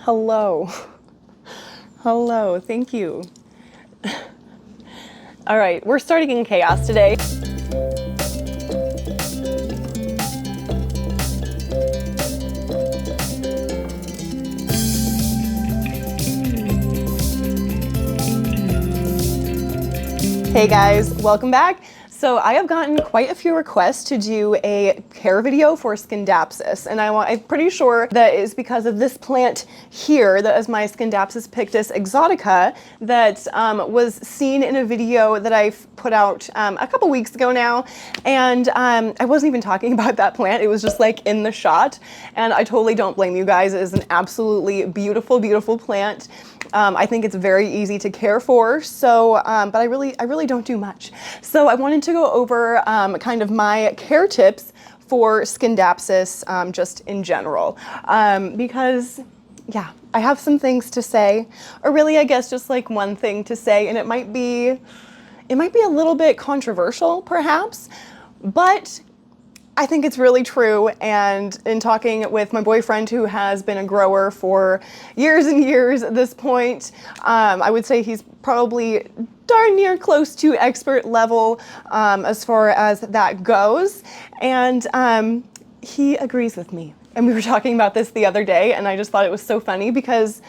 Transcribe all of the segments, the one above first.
Hello. Hello, thank you. All right, we're starting in chaos today. Hey guys, welcome back. So I have gotten quite a few requests to do a care video for Scindapsus, and I'm pretty sure that is because of this plant here that is my Scindapsus pictus exotica that was seen in a video that I put out a couple weeks ago now, and I wasn't even talking about that plant. It was just like in the shot, and I totally don't blame you guys. It is an absolutely beautiful, beautiful plant. I think it's very easy to care for, so, but I really don't do much. So I wanted to go over kind of my care tips for Scindapsus just in general, because yeah, I have some things to say, or really I guess just like one thing to say, and it might be a little bit controversial perhaps, but I think it's really true. And in talking with my boyfriend, who has been a grower for years and years at this point, I would say he's probably darn near close to expert level as far as that goes. And he agrees with me. And we were talking about this the other day, and I just thought it was so funny because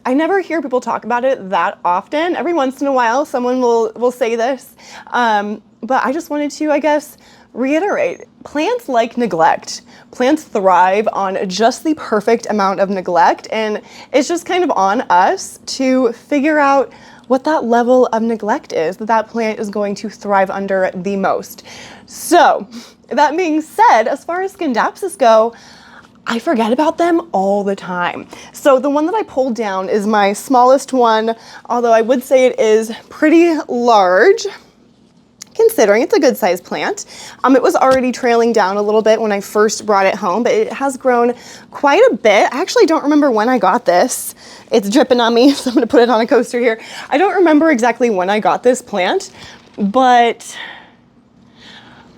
I never hear people talk about it that often. Every once in a while, someone will say this. But I just wanted to, I guess, reiterate, plants like neglect. Plants thrive on just the perfect amount of neglect, and it's just kind of on us to figure out what that level of neglect is that plant is going to thrive under the most. So, that being said, as far as Scindapsus go, I forget about them all the time. So the one that I pulled down is my smallest one, although I would say it is pretty large, considering it's a good sized plant. It was already trailing down a little bit when I first brought it home, but it has grown quite a bit. I actually don't remember when I got this. It's dripping on me, so I'm gonna put it on a coaster here. I don't remember exactly when I got this plant, but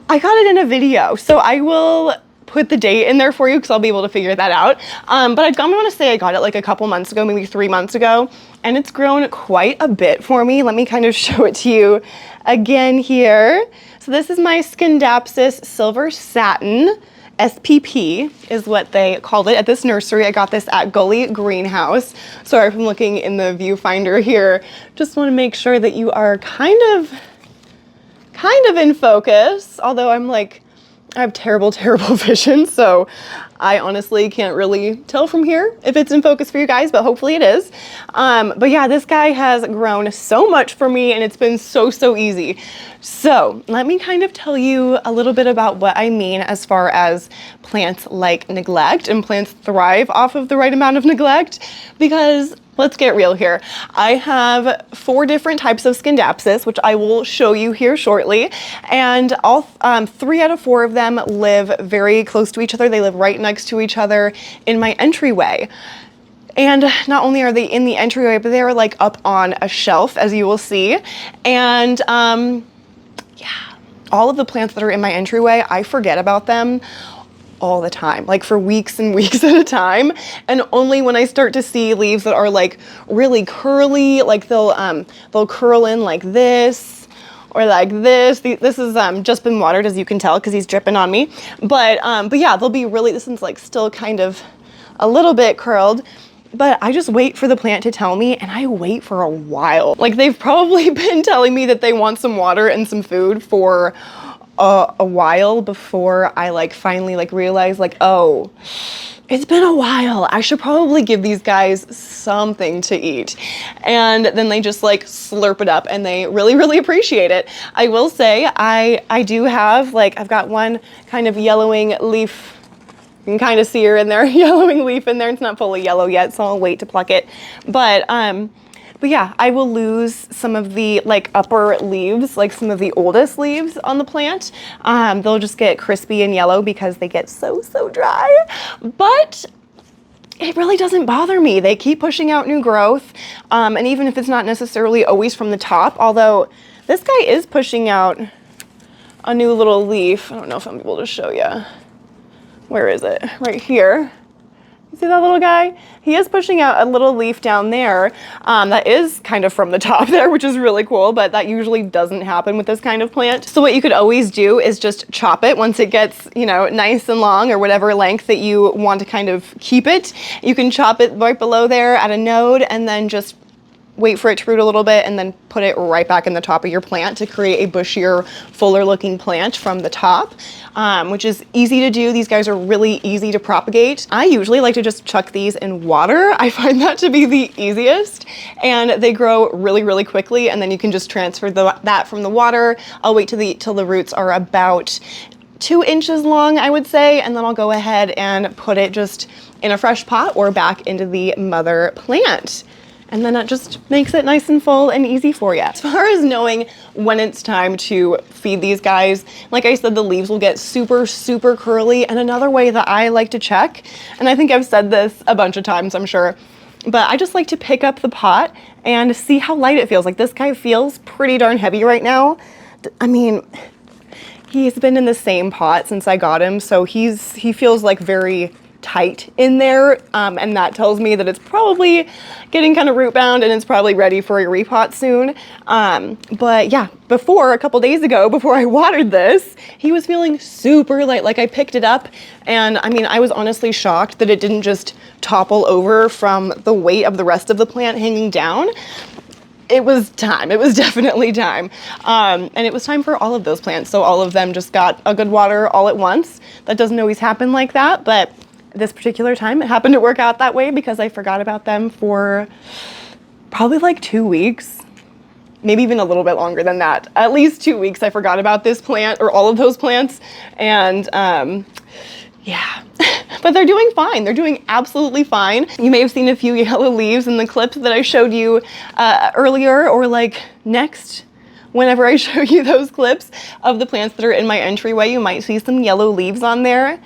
I got it in a video, so I will put the date in there for you because I'll be able to figure that out. But I'm gonna say I got it like a couple months ago, maybe 3 months ago, and it's grown quite a bit for me. Let me kind of show it to you again here. So this is my Scindapsus Silver Satin. SPP is what they called it at this nursery. I got this at Gully Greenhouse. Sorry if I'm looking in the viewfinder here. Just want to make sure that you are kind of in focus, although I have terrible vision, so I honestly can't really tell from here if it's in focus for you guys, but hopefully it is. But yeah, this guy has grown so much for me, and it's been so easy. So let me kind of tell you a little bit about what I mean as far as plants like neglect and plants thrive off of the right amount of neglect, because let's get real here. I have 4 different types of Scindapsus, which I will show you here shortly. And all 3 out of 4 of them live very close to each other. They live right next to each other in my entryway. And not only are they in the entryway, but they're like up on a shelf, as you will see. And yeah, all of the plants that are in my entryway, I forget about them all the time, like for weeks and weeks at a time. And only when I start to see leaves that are like really curly, like they'll curl in like this or like this. This is just been watered, as you can tell, because he's dripping on me. But yeah, they'll be really, this one's like still kind of a little bit curled. But I just wait for the plant to tell me, and I wait for a while. Like, they've probably been telling me that they want some water and some food for a while before I finally realize oh, it's been a while. I should probably give these guys something to eat. And then they just slurp it up, and they really appreciate it. I will say I do have I've got one kind of yellowing leaf. You can kind of see her in there, yellowing leaf in there. It's not fully yellow yet, so I'll wait to pluck it. But yeah, I will lose some of the upper leaves, some of the oldest leaves on the plant. They'll just get crispy and yellow because they get so dry. But it really doesn't bother me. They keep pushing out new growth. And even if it's not necessarily always from the top, although this guy is pushing out a new little leaf. I don't know if I'm able to show you. Where is it? Right here. See that little guy? He is pushing out a little leaf down there that is kind of from the top there, which is really cool, but that usually doesn't happen with this kind of plant. So what you could always do is just chop it once it gets, you know, nice and long, or whatever length that you want to kind of keep it. You can chop it right below there at a node and then just wait for it to root a little bit and then put it right back in the top of your plant to create a bushier, fuller looking plant from the top, which is easy to do. These guys are really easy to propagate. I usually like to just chuck these in water. I find that to be the easiest, and they grow really, really quickly, and then you can just transfer that from the water. I'll wait till the roots are about 2 inches long, I would say, and then I'll go ahead and put it just in a fresh pot or back into the mother plant. And then that just makes it nice and full and easy for you. As far as knowing when it's time to feed these guys, like I said, the leaves will get super, super curly. And another way that I like to check, and I think I've said this a bunch of times, I'm sure, but I just like to pick up the pot and see how light it feels. Like, this guy feels pretty darn heavy right now. I mean, he's been in the same pot since I got him, so he feels like very tight in there, and that tells me that it's probably getting kind of root bound and it's probably ready for a repot soon. But yeah, a couple days ago, before I watered this, he was feeling super light. Like, I picked it up, and I mean, I was honestly shocked that it didn't just topple over from the weight of the rest of the plant hanging down. It was time. It was definitely time. And it was time for all of those plants. So all of them just got a good water all at once. That doesn't always happen like that, but this particular time it happened to work out that way because I forgot about them for probably like 2 weeks, maybe even a little bit longer than that. At least 2 weeks I forgot about this plant, or all of those plants. And yeah, but they're doing fine. They're doing absolutely fine. You may have seen a few yellow leaves in the clips that I showed you earlier, or like next. Whenever I show you those clips of the plants that are in my entryway, you might see some yellow leaves on there.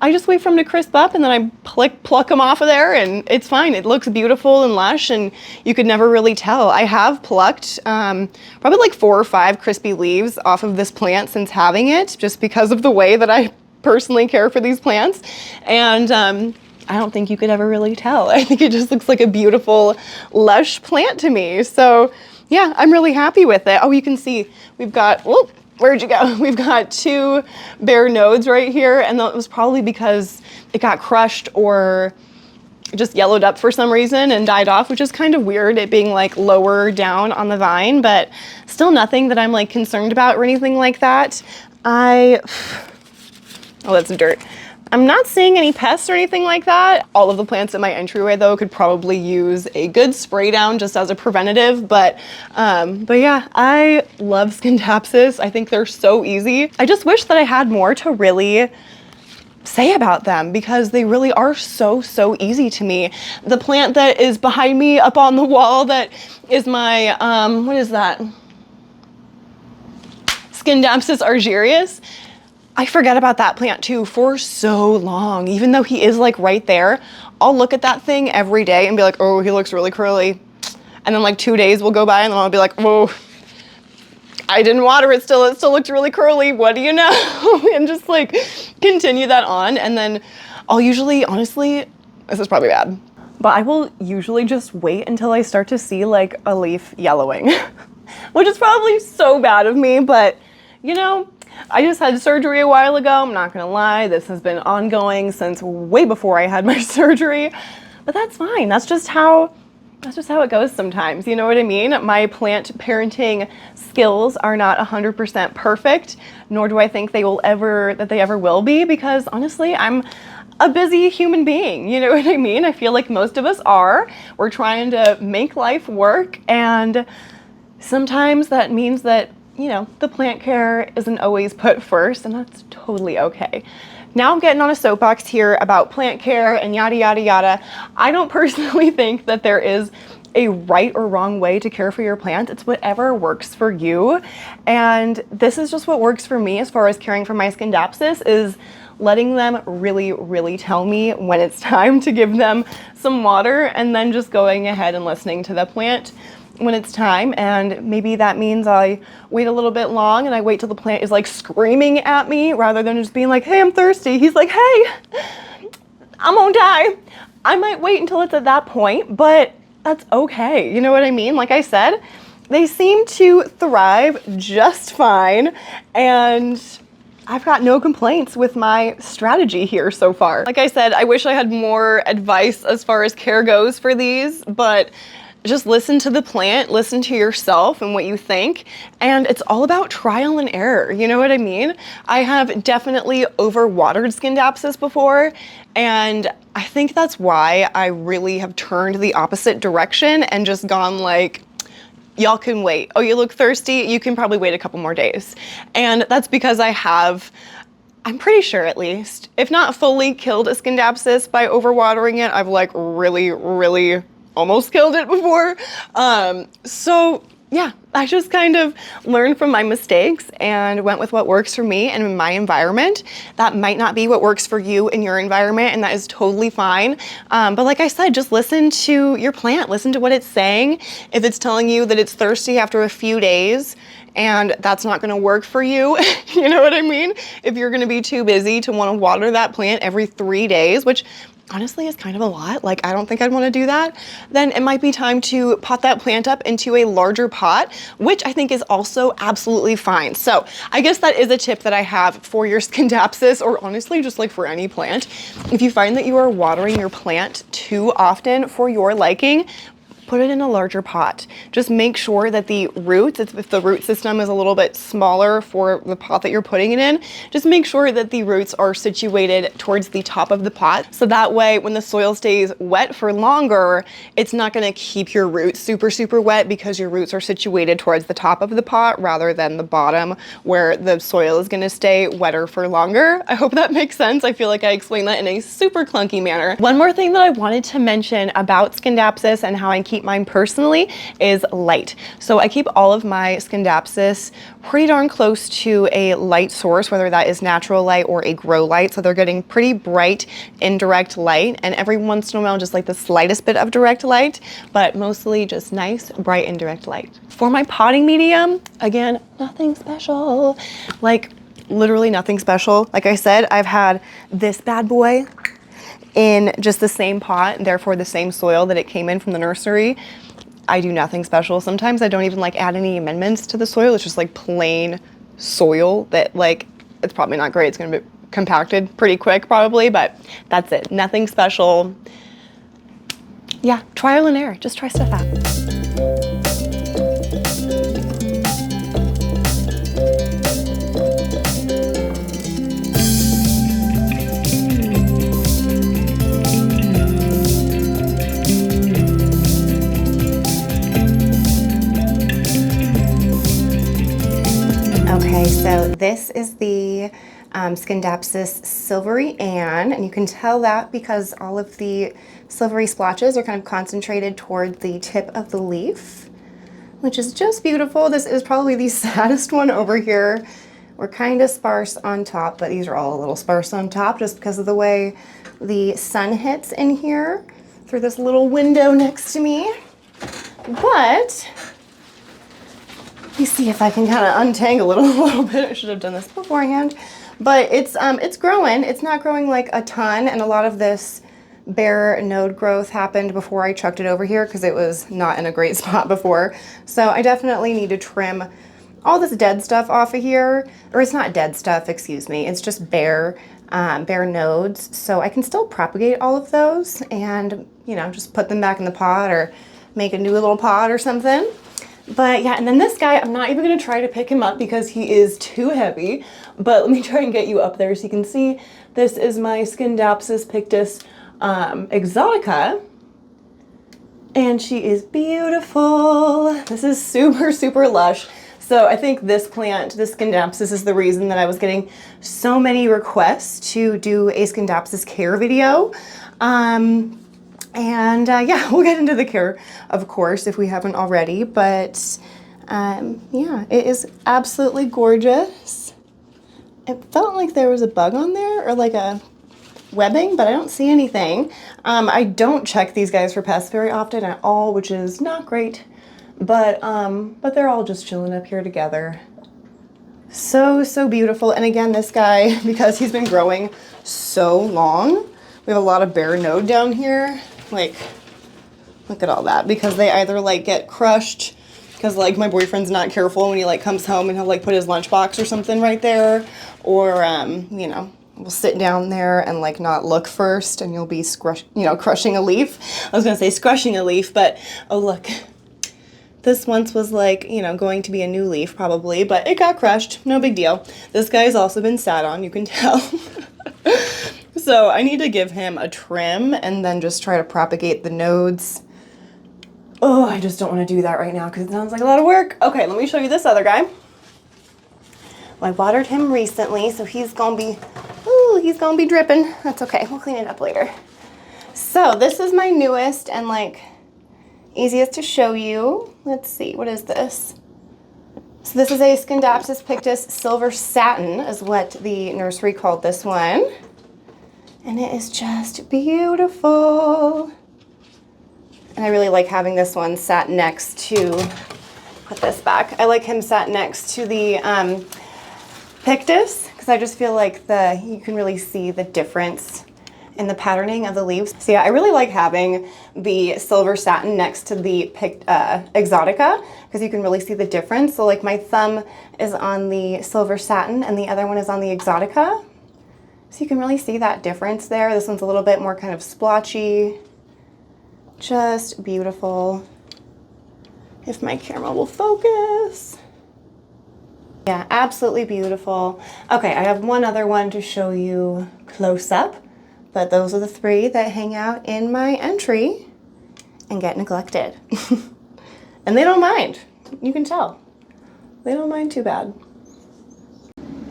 I just wait for them to crisp up, and then I pluck them off of there, and it's fine. It looks beautiful and lush, and you could never really tell. I have plucked probably like 4 or 5 crispy leaves off of this plant since having it, just because of the way that I personally care for these plants. And I don't think you could ever really tell. I think it just looks like a beautiful, lush plant to me. So yeah, I'm really happy with it. Oh, you can see we've got, whoop, where'd you go? We've got 2 bare nodes right here, and that was probably because it got crushed or just yellowed up for some reason and died off, which is kind of weird, it being like lower down on the vine, but still nothing that I'm like concerned about or anything like that. Oh, that's dirt. I'm not seeing any pests or anything like that. All of the plants in my entryway though could probably use a good spray down just as a preventative, but yeah, I love Scindapsus. I think they're so easy. I just wish that I had more to really say about them because they really are so easy to me. The plant that is behind me up on the wall that is my, what is that? Scindapsus argyrius. I forget about that plant too for so long. Even though he is like right there, I'll look at that thing every day and be like, oh, he looks really curly. And then like 2 days will go by and then I'll be like, whoa, I didn't water it still. It still looked really curly. What do you know? And just like continue that on. And then I'll usually, honestly, this is probably bad, but I will usually just wait until I start to see like a leaf yellowing, which is probably so bad of me, but you know, I just had surgery a while ago. I'm not gonna lie, this has been ongoing since way before I had my surgery, but that's fine. That's just how it goes sometimes. You know what I mean? My plant parenting skills are not 100% perfect, nor do I think they ever will be, because honestly, I'm a busy human being. You know what I mean? I feel like most of us are. We're trying to make life work, and sometimes that means that, you know, the plant care isn't always put first, and that's totally okay. Now I'm getting on a soapbox here about plant care and yada, yada, yada. I don't personally think that there is a right or wrong way to care for your plant. It's whatever works for you. And this is just what works for me as far as caring for my Scindapsus, is letting them really tell me when it's time to give them some water, and then just going ahead and listening to the plant when it's time. And maybe that means I wait a little bit long and I wait till the plant is like screaming at me rather than just being like, hey, I'm thirsty. He's like, hey, I'm gonna die. I might wait until it's at that point, but that's okay. You know what I mean? Like I said, they seem to thrive just fine, and I've got no complaints with my strategy here so far. Like I said, I wish I had more advice as far as care goes for these, but just listen to the plant, listen to yourself and what you think, and it's all about trial and error, you know what I mean? I have definitely overwatered Scindapsus before, and I think that's why I really have turned the opposite direction and just gone like, y'all can wait. Oh, you look thirsty? You can probably wait a couple more days. And that's because I have, I'm pretty sure at least, if not fully killed a Scindapsus by overwatering it, I've like really almost killed it before. So yeah, I just kind of learned from my mistakes and went with what works for me and in my environment. That might not be what works for you in your environment, and that is totally fine. But like I said, just listen to your plant, listen to what it's saying. If it's telling you that it's thirsty after a few days and that's not gonna work for you, you know what I mean? If you're gonna be too busy to wanna water that plant every 3 days, which honestly is kind of a lot, like I don't think I'd want to do that, then it might be time to pot that plant up into a larger pot, which I think is also absolutely fine. So I guess that is a tip that I have for your Scindapsus, or honestly just like for any plant. If you find that you are watering your plant too often for your liking, put it in a larger pot. Just make sure that the roots, if the root system is a little bit smaller for the pot that you're putting it in, just make sure that the roots are situated towards the top of the pot. So that way, when the soil stays wet for longer, it's not gonna keep your roots super wet because your roots are situated towards the top of the pot rather than the bottom where the soil is gonna stay wetter for longer. I hope that makes sense. I feel like I explained that in a super clunky manner. One more thing that I wanted to mention about Scindapsus and how I keep mine personally is light. So I keep all of my Scindapsus pretty darn close to a light source, whether that is natural light or a grow light. So they're getting pretty bright indirect light, and every once in a while just like the slightest bit of direct light, but mostly just nice bright indirect light. For my potting medium, again, nothing special. Like literally nothing special. Like I said, I've had this bad boy in just the same pot, therefore the same soil that it came in from the nursery. I do nothing special. Sometimes I don't even like add any amendments to the soil. It's just like plain soil that like, it's probably not great. It's gonna be compacted pretty quick probably, but that's it. Nothing special. Yeah, trial and error. Just try stuff out. Okay, so this is the Scindapsus Silvery Ann, and you can tell that because all of the silvery splotches are kind of concentrated toward the tip of the leaf, which is just beautiful. This is probably the saddest one over here. We're kind of sparse on top, but these are all a little sparse on top just because of the way the sun hits in here through this little window next to me. But let me see if I can kind of untangle it a little bit. I should have done this beforehand. But it's growing. It's not growing like a ton, and a lot of this bare node growth happened before I chucked it over here because it was not in a great spot before. So I definitely need to trim all this dead stuff off of here. Or it's not dead stuff, excuse me. It's just bare nodes. So I can still propagate all of those and, you know, just put them back in the pot or make a new little pot or something. But yeah, and then this guy, I'm not even gonna try to pick him up because he is too heavy, but let me try and get you up there so you can see. This is my Scindapsus pictus exotica, and she is beautiful. This is super lush. So I think this plant, this Scindapsus, is the reason that I was getting so many requests to do a Scindapsus care video. Yeah, we'll get into the care, of course, if we haven't already, but yeah, it is absolutely gorgeous. It felt like there was a bug on there or like a webbing, but I don't see anything. I don't check these guys for pests very often at all, which is not great, but they're all just chilling up here together. So beautiful. And again, this guy, because he's been growing so long, We have a lot of bare node down here. Like, look at all that, because they either like get crushed because like my boyfriend's not careful when he like comes home and he'll like put his lunchbox or something right there, or you know, we'll sit down there and like not look first and you'll be crushing a leaf. I was gonna say scrushing a leaf, but oh look, this once was like, you know, going to be a new leaf probably, but it got crushed, no big deal. This guy's also been sat on, you can tell. So I need to give him a trim and then just try to propagate the nodes. Oh, I just don't want to do that right now because it sounds like a lot of work. Okay, let me show you this other guy. Well, I watered him recently, so he's gonna be dripping. That's okay, we'll clean it up later. So this is my newest and like easiest to show you. Let's see, what is this? So this is a Scindapsus pictus silver satin is what the nursery called this one. And it is just beautiful. And I really like having this one sat next to, put this back, I like him sat next to the pictus because I just feel like you can really see the difference in the patterning of the leaves. So yeah, I really like having the silver satin next to the exotica because you can really see the difference. So like my thumb is on the silver satin and the other one is on the exotica. So you can really see that difference there. This one's a little bit more kind of splotchy. Just beautiful. If my camera will focus. Yeah, absolutely beautiful. Okay, I have one other one to show you close up, but those are the three that hang out in my entry and get neglected. And they don't mind, you can tell. They don't mind too bad.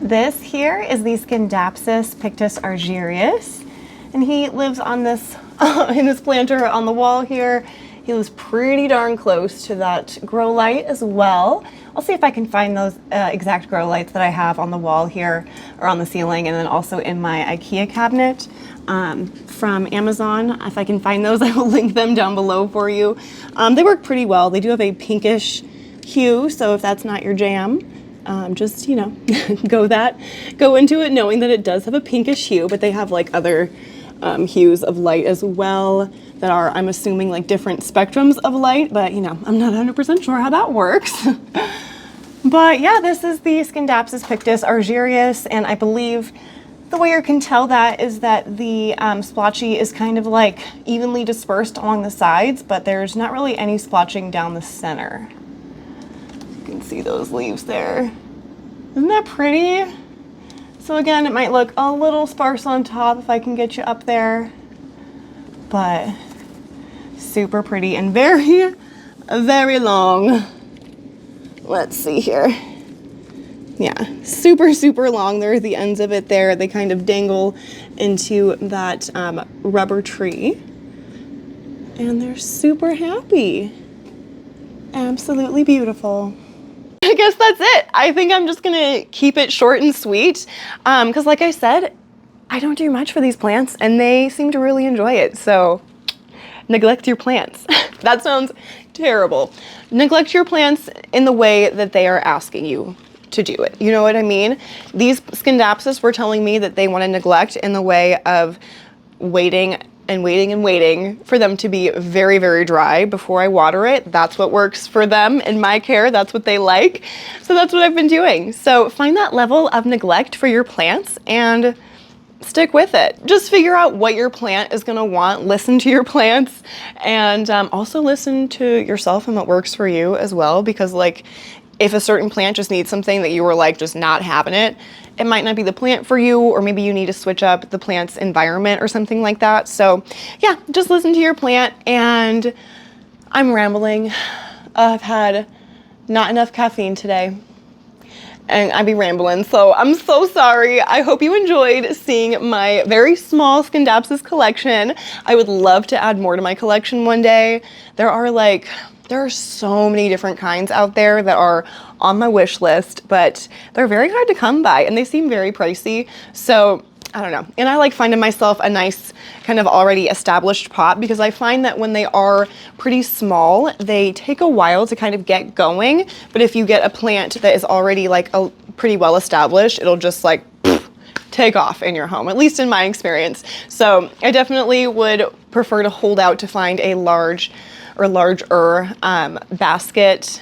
This here is the Scindapsus pictus argyrius, and he lives on this in this planter on the wall here. He lives pretty darn close to that grow light as well. I'll see if I can find those exact grow lights that I have on the wall here or on the ceiling, and then also in my IKEA cabinet from Amazon. If I can find those, I will link them down below for you. They work pretty well. They do have a pinkish hue, so if that's not your jam, just, you know, go into it knowing that it does have a pinkish hue, but they have like other hues of light as well that are, I'm assuming, like different spectrums of light, but you know, I'm not 100% sure how that works. But yeah, this is the Scindapsus pictus argyrius, and I believe the way you can tell that is that the splotchy is kind of like evenly dispersed along the sides, but there's not really any splotching down the center. You can see those leaves there. Isn't that pretty? So again, it might look a little sparse on top if I can get you up there, but super pretty and very, very long. Let's see here. Yeah, super, super long. There are the ends of it there. They kind of dangle into that rubber tree, and they're super happy. Absolutely beautiful. I guess that's it. I think I'm just gonna keep it short and sweet because like I said, I don't do much for these plants and they seem to really enjoy it. So neglect your plants. That sounds terrible. Neglect your plants in the way that they are asking you to do it. You know what I mean? These Scindapsus were telling me that they want to neglect in the way of waiting and waiting and waiting for them to be very, very dry before I water it. That's what works for them in my care. That's what they like. So that's what I've been doing. So find that level of neglect for your plants and stick with it. Just figure out what your plant is gonna want. Listen to your plants and also listen to yourself and what works for you as well. Because like, if a certain plant just needs something that you were like just not having it, it might not be the plant for you, or maybe you need to switch up the plant's environment or something like that. So yeah, just listen to your plant. And I'm rambling. I've had not enough caffeine today and I'd be rambling, so I'm so sorry. I hope you enjoyed seeing my very small Scindapsus collection. I would love to add more to my collection one day. There are so many different kinds out there that are on my wish list, but they're very hard to come by and they seem very pricey. So I don't know. And I like finding myself a nice kind of already established pot because I find that when they are pretty small, they take a while to kind of get going. But if you get a plant that is already like a pretty well established, it'll just like take off in your home, at least in my experience. So I definitely would prefer to hold out to find a large or larger basket,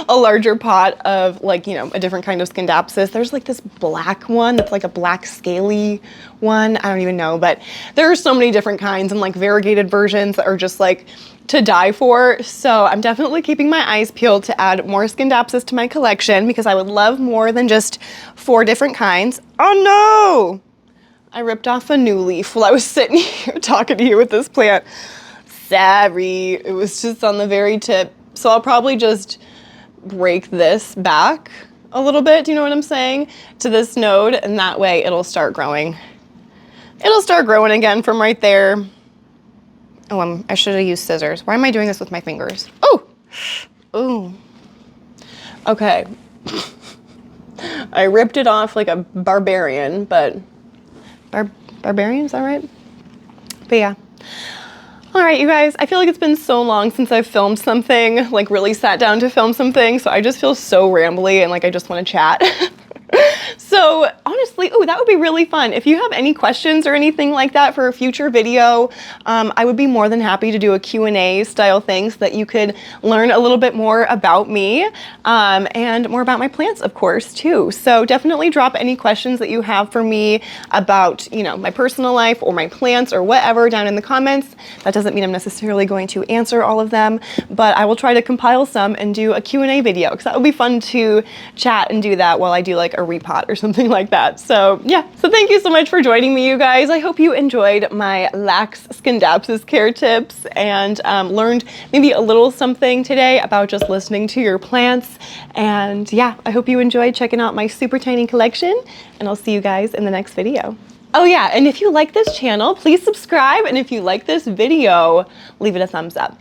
a larger pot of, like, you know, a different kind of Scindapsus. There's like this black one that's like a black scaly one. I don't even know, but there are so many different kinds and like variegated versions that are just like to die for. So I'm definitely keeping my eyes peeled to add more Scindapsus to my collection, because I would love more than just 4 different kinds. Oh no! I ripped off a new leaf while I was sitting here talking to you with this plant. Sorry, it was just on the very tip. So I'll probably just break this back a little bit, do you know what I'm saying, to this node, and that way it'll start growing. It'll start growing again from right there. Oh, I should have used scissors. Why am I doing this with my fingers? Oh, ooh. Okay. I ripped it off like a barbarian, but barbarian, is that right? But yeah. All right, you guys, I feel like it's been so long since I've filmed something, like really sat down to film something, so I just feel so rambly and like I just want to chat. So honestly, oh, that would be really fun. If you have any questions or anything like that for a future video, I would be more than happy to do a Q&A style thing so that you could learn a little bit more about me and more about my plants, of course, too. So definitely drop any questions that you have for me about, you know, my personal life or my plants or whatever down in the comments. That doesn't mean I'm necessarily going to answer all of them, but I will try to compile some and do a Q&A video, because that would be fun to chat and do that while I do like a repot or something like that. So yeah, so thank you so much for joining me, you guys. I hope you enjoyed my lax Scindapsus care tips and learned maybe a little something today about just listening to your plants. And yeah, I hope you enjoyed checking out my super tiny collection, and I'll see you guys in the next video. Oh yeah, and if you like this channel, please subscribe, and if you like this video, leave it a thumbs up.